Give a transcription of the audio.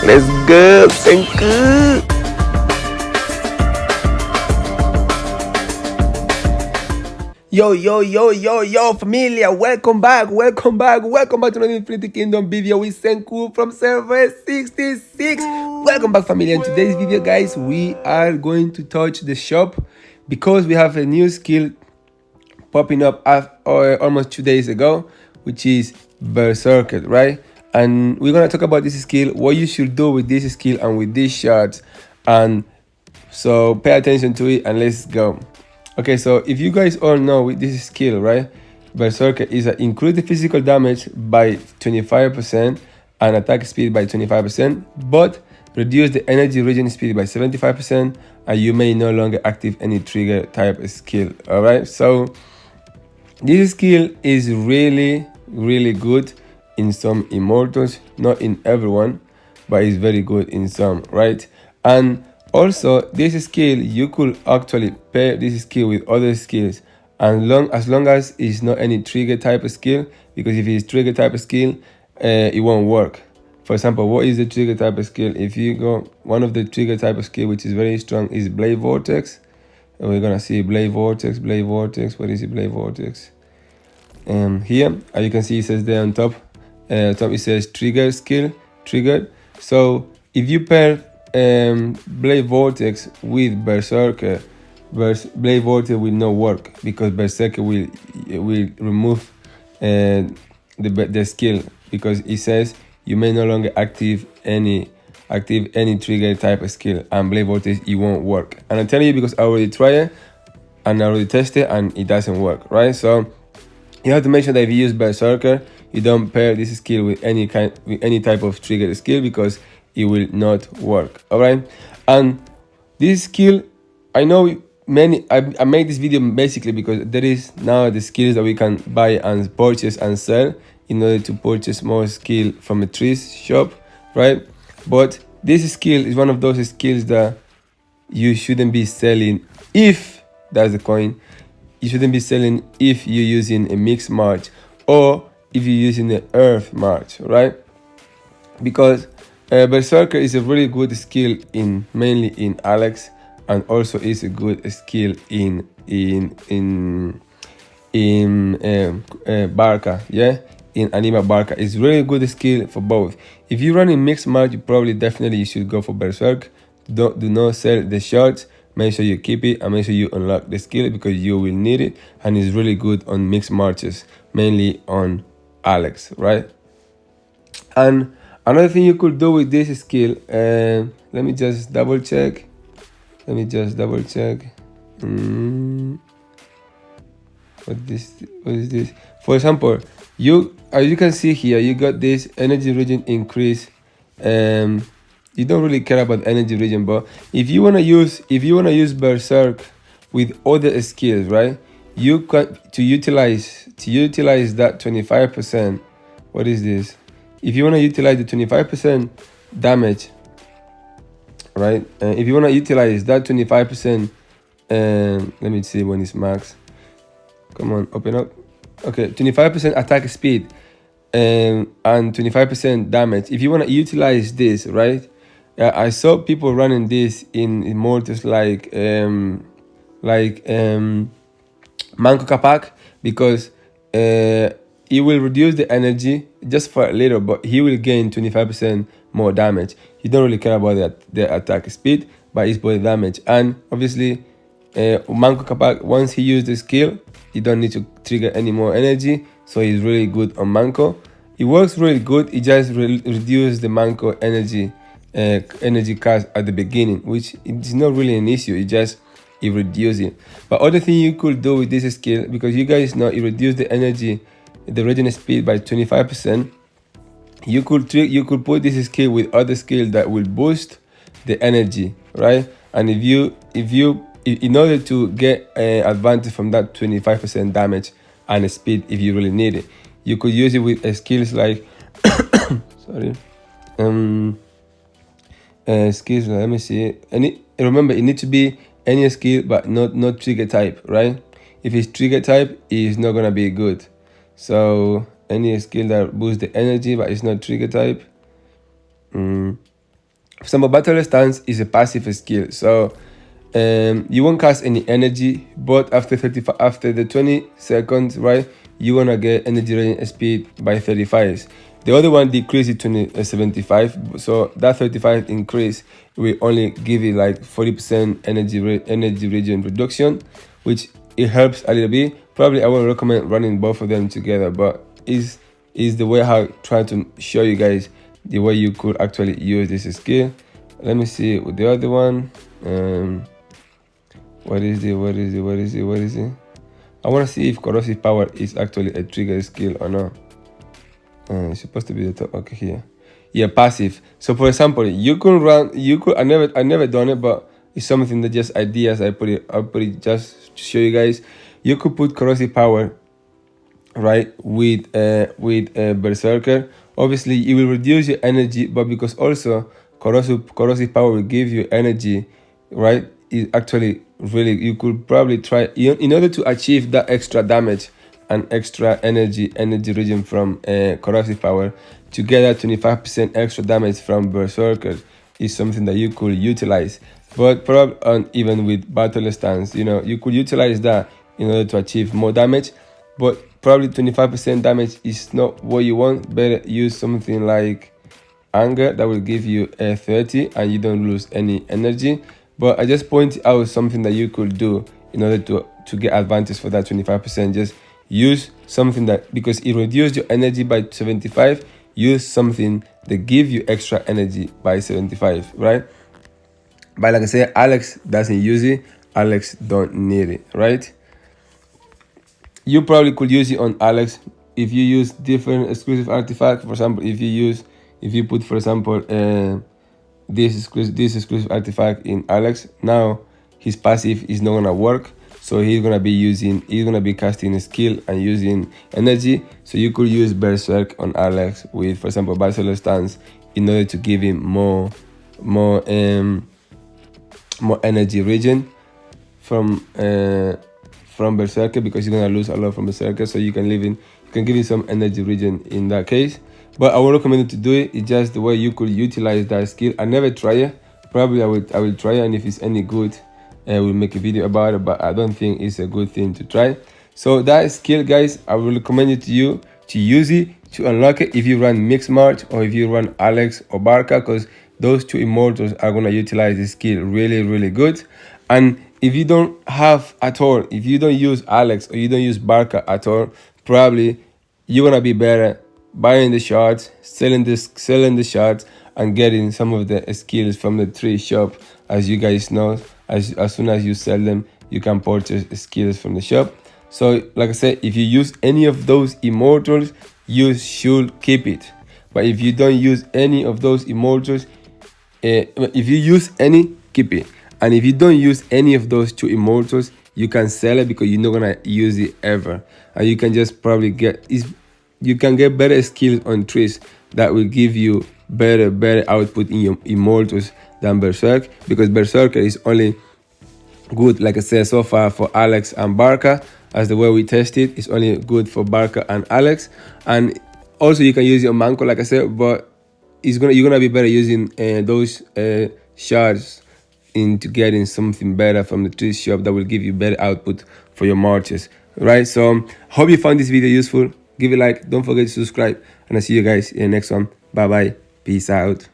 Let's go, Senku! Yo, familia, welcome back to another Infinity Kingdom video with Senku from server 66. Welcome back, familia. In today's video, guys, we are going to touch the shop because we have a new skill popping up almost 2 days ago, which is Berserker, right? And we're gonna talk about this skill, what you should do with this skill and with these shards, and so pay attention to it and let's go. Okay, so if you guys all know with this skill, right, Berserker is increase the physical damage by 25% and attack speed by 25%, but reduce the energy regen speed by 75%, and you may no longer active any trigger type skill. All right, so this skill is really good in some immortals, not in everyone, but it's very good in some, right? And also, this skill, you could actually pair this skill with other skills, and as long as it's not any trigger type of skill, because if it's trigger type of skill, it won't work. For example, what is the trigger type of skill? If you go, one of the trigger type of skill which is very strong is Blade Vortex. And we're gonna see Blade Vortex. What is it, Blade Vortex? Here, as you can see, it says there on top. It says trigger skill, triggered. So if you pair Blade Vortex with Berserker, Blade Vortex will not work because Berserker will remove the skill, because it says you may no longer active any trigger type of skill, and Blade Vortex it won't work. And I'm telling you because I already tried it and I already tested and it doesn't work, right? So you have to make sure that if you use Berserker, you don't pair this skill with any type of trigger skill, because it will not work. All right, and this skill, I know I made this video basically because there is now the skills that we can buy and purchase and sell in order to purchase more skill from a trees shop, right? But this skill is one of those skills that you shouldn't be selling. If that's the coin, you shouldn't be selling if you're using a mixed march or if you're using the earth march, right? Because Berserker is a really good skill mainly in Alex, and also is a good skill in Barca, yeah, in Anima Barca. It's really good skill for both. If you run in mixed march, you definitely should go for Berserk. Do not sell the shards. Make sure you keep it and make sure you unlock the skill, because you will need it, and it's really good on mixed marches, mainly on Alex, right? And another thing you could do with this skill, let me just double check. What is this? For example, as you can see here, you got this energy regen increase. You don't really care about energy regen, but if you wanna use Berserk with other skills, right? You can to utilize that 25%. What is this? If you want to utilize the 25% damage, right? If you want to utilize that 25%, let me see when it's max. Come on, open up. Okay, 25% attack speed and 25% damage. If you want to utilize this, right? I saw people running this in immortals like Manco Capac, because it will reduce the energy just for a little, but he will gain 25% more damage. You don't really care about the attack speed, but it's body damage. And obviously, Manco Capac, once he used the skill, you don't need to trigger any more energy, so he's really good on Manco. It works really good. It just reduces the Manco energy cost at the beginning, which is not really an issue. It reduces it. But other thing you could do with this skill, because you guys know it reduces the energy, the regen speed by 25%. You could put this skill with other skill that will boost the energy, right? And in order to get advantage from that 25% damage and speed, if you really need it, you could use it with skills like sorry, skills. Let me see. Remember, it needs to be any skill, but not trigger type, right? If it's trigger type, it's not gonna be good. So any skill that boosts the energy, but it's not trigger type. For example, battle stance is a passive skill, so you won't cast any energy, but after the 20 seconds, right, you wanna get energy regen speed by 35. The other one decreases to 75, so that 35 increase will only give you like 40% energy regen reduction, which it helps a little bit. Probably I would recommend running both of them together, but is the way how I try to show you guys the way you could actually use this skill. Let me see with the other one. What is it? I want to see if corrosive power is actually a trigger skill or not. It's supposed to be the top. Okay, here. Yeah, passive. So for example, you could run. I never done it, but it's something that just ideas. I put it just to show you guys. You could put corrosive power, right, with Berserker. Obviously, it will reduce your energy, but because also corrosive power will give you energy, right? It actually really, you could probably try in order to achieve that extra damage and extra energy regen from corrosive power to get that 25% extra damage from Berserker is something that you could utilize. But probably even with battle stance, you could utilize that in order to achieve more damage, but probably 25% damage is not what you want. Better use something like anger that will give you a 30 and you don't lose any energy. But I just point out something that you could do in order to get advantage for that 25%. Just use something that, because it reduces your energy by 75, use something that give you extra energy by 75, right? But like I said, Alex doesn't use it. Alex don't need it, right? You probably could use it on Alex if you use different exclusive artifacts. For example, if you put, for example, this exclusive artifact in Alex, now his passive is not gonna work, so he's gonna be casting a skill and using energy. So you could use Berserk on Alex with, for example, Battle Stance in order to give him more energy regen from Berserker, because you're gonna lose a lot from Berserker. So you can give him some energy regen in that case. But I would recommend you to do it. It's just the way you could utilize that skill. I never try it. Probably I will try it, and if it's any good, we'll make a video about it. But I don't think it's a good thing to try. So that skill, guys, I will recommend it to you to use it to unlock it if you run Mixed March or if you run Alex or Barca, because those two immortals are gonna utilize this skill really, really good. And if you don't have at all, if you don't use Alex or you don't use Barca at all, probably you're gonna be better buying the shards, selling the shards, and getting some of the skills from the tree shop. As you guys know, as soon as you sell them, you can purchase skills from the shop. So like I said, if you use any of those immortals, you should keep it. But if you don't use any of those immortals, if you use any, keep it. And if you don't use any of those two immortals, you can sell it because you're not gonna use it ever, and you can just probably get better skills on trees that will give you better output in your immortals than Berserk, because Berserker is only good, like I said, so far for Alex and Barca. As the way we test it, it's only good for Barca and Alex. And also you can use your Manco, like I said, but you're gonna be better using those shards into getting something better from the tree shop that will give you better output for your marches, right? So hope you found this video useful. Give it a like, don't forget to subscribe, and I'll see you guys in the next one. Bye bye, peace out.